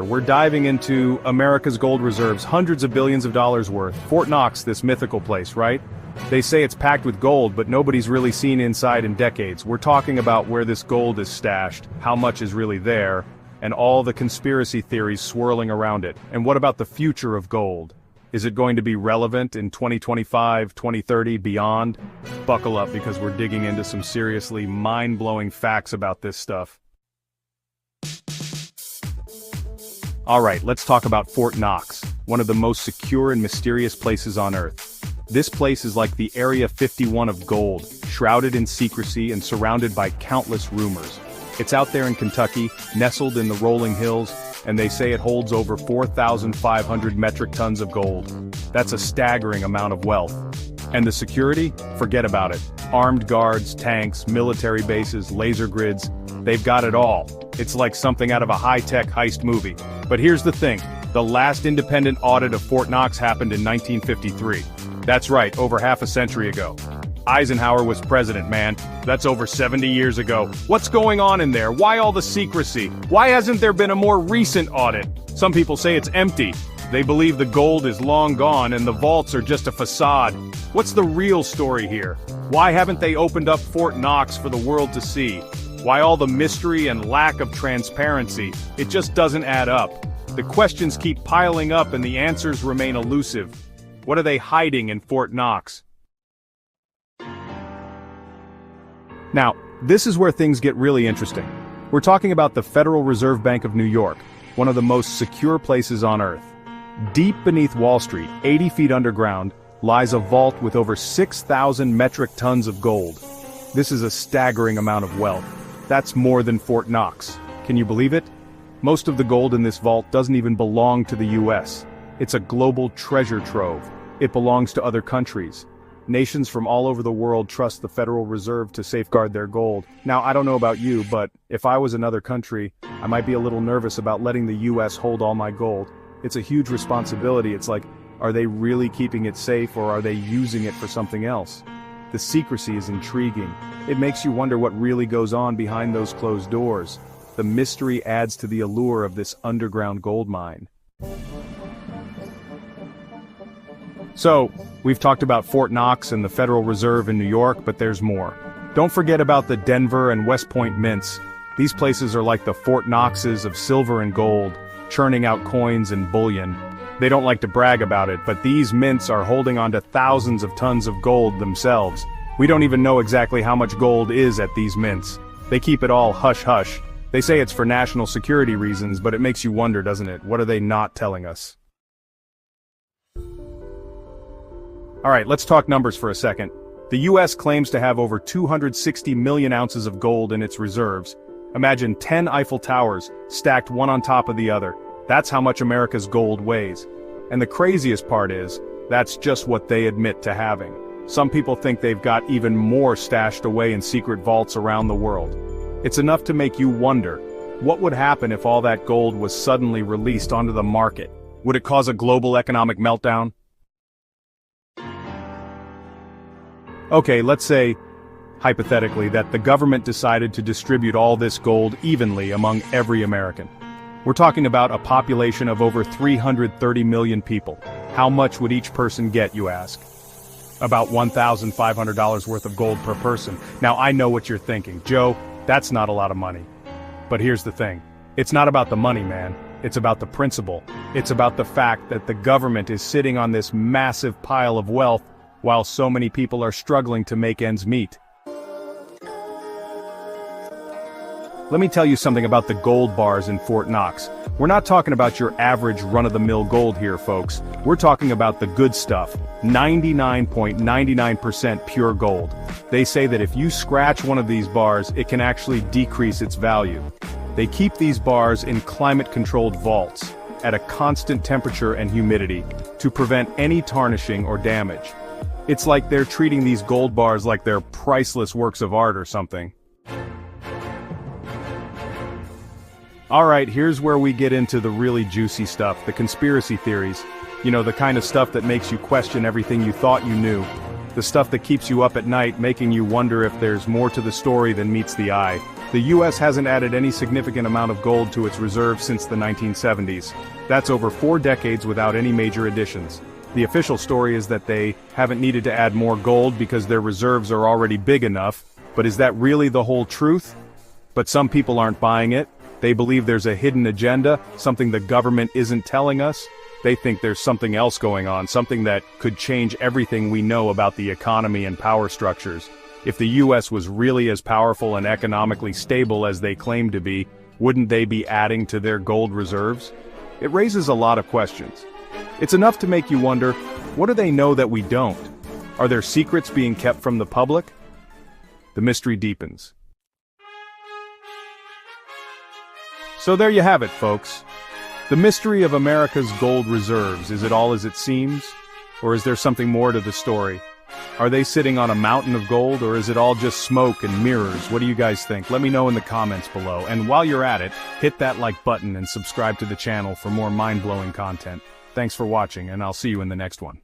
We're diving into America's gold reserves, hundreds of billions of dollars worth. Fort Knox, this mythical place, right? They say it's packed with gold, but nobody's really seen inside in decades. We're talking about where this gold is stashed, how much is really there, and all the conspiracy theories swirling around it. And what about the future of gold? Is it going to be relevant in 2025, 2030, beyond? Buckle up because we're digging into some seriously mind-blowing facts about this stuff. Alright, let's talk about Fort Knox, one of the most secure and mysterious places on Earth. This place is like the Area 51 of gold, shrouded in secrecy and surrounded by countless rumors. It's out there in Kentucky, nestled in the rolling hills, and they say it holds over 4,500 metric tons of gold. That's a staggering amount of wealth. And the security? Forget about it. Armed guards, tanks, military bases, laser grids, they've got it all. It's like something out of a high-tech heist movie. But here's the thing, the last independent audit of Fort Knox happened in 1953. That's right, over half a century ago. Eisenhower was president, man. That's over 70 years ago. What's going on in there? Why all the secrecy? Why hasn't there been a more recent audit? Some people say it's empty. They believe the gold is long gone and the vaults are just a facade. What's the real story here? Why haven't they opened up Fort Knox for the world to see? Why all the mystery and lack of transparency? It just doesn't add up. The questions keep piling up and the answers remain elusive. What are they hiding in Fort Knox? Now, this is where things get really interesting. We're talking about the Federal Reserve Bank of New York, one of the most secure places on Earth. Deep beneath Wall Street, 80 feet underground, lies a vault with over 6,000 metric tons of gold. This is a staggering amount of wealth. That's more than Fort Knox. Can you believe it? Most of the gold in this vault doesn't even belong to the US. It's a global treasure trove. It belongs to other countries. Nations from all over the world trust the Federal Reserve to safeguard their gold. Now, I don't know about you, but if I was another country, I might be a little nervous about letting the US hold all my gold. It's a huge responsibility. It's like, are they really keeping it safe or are they using it for something else? The secrecy is intriguing. It makes you wonder what really goes on behind those closed doors. The mystery adds to the allure of this underground gold mine. So, we've talked about Fort Knox and the Federal Reserve in New York, but there's more. Don't forget about the Denver and West Point mints. These places are like the Fort Knoxes of silver and gold, churning out coins and bullion. They don't like to brag about it, but these mints are holding on to thousands of tons of gold themselves. We don't even know exactly how much gold is at these mints. They keep it all hush-hush. They say it's for national security reasons, but it makes you wonder, doesn't it? What are they not telling us? Alright, let's talk numbers for a second. The US claims to have over 260 million ounces of gold in its reserves. Imagine 10 Eiffel Towers, stacked one on top of the other. That's how much America's gold weighs. And the craziest part is, that's just what they admit to having. Some people think they've got even more stashed away in secret vaults around the world. It's enough to make you wonder, what would happen if all that gold was suddenly released onto the market? Would it cause a global economic meltdown? Okay, let's say, hypothetically, that the government decided to distribute all this gold evenly among every American. We're talking about a population of over 330 million people. How much would each person get, you ask? About $1,500 worth of gold per person. Now I know what you're thinking, Joe, that's not a lot of money. But here's the thing. It's not about the money, man. It's about the principle. It's about the fact that the government is sitting on this massive pile of wealth while so many people are struggling to make ends meet. Let me tell you something about the gold bars in Fort Knox. We're not talking about your average run-of-the-mill gold here, folks. We're talking about the good stuff, 99.99% pure gold. They say that if you scratch one of these bars, it can actually decrease its value. They keep these bars in climate-controlled vaults, at a constant temperature and humidity, to prevent any tarnishing or damage. It's like they're treating these gold bars like they're priceless works of art or something. Alright, here's where we get into the really juicy stuff, the conspiracy theories. You know, the kind of stuff that makes you question everything you thought you knew. The stuff that keeps you up at night, making you wonder if there's more to the story than meets the eye. The US hasn't added any significant amount of gold to its reserves since the 1970s. That's over 4 decades without any major additions. The official story is that they haven't needed to add more gold because their reserves are already big enough, but is that really the whole truth? But some people aren't buying it. They believe there's a hidden agenda, something the government isn't telling us. They think there's something else going on, something that could change everything we know about the economy and power structures. If the US was really as powerful and economically stable as they claim to be, wouldn't they be adding to their gold reserves? It raises a lot of questions. It's enough to make you wonder, what do they know that we don't? Are there secrets being kept from the public? The mystery deepens. So there you have it, folks. The mystery of America's gold reserves. Is it all as it seems? Or is there something more to the story? Are they sitting on a mountain of gold, or is it all just smoke and mirrors? What do you guys think? Let me know in the comments below. And while you're at it, hit that like button and subscribe to the channel for more mind-blowing content. Thanks for watching, and I'll see you in the next one.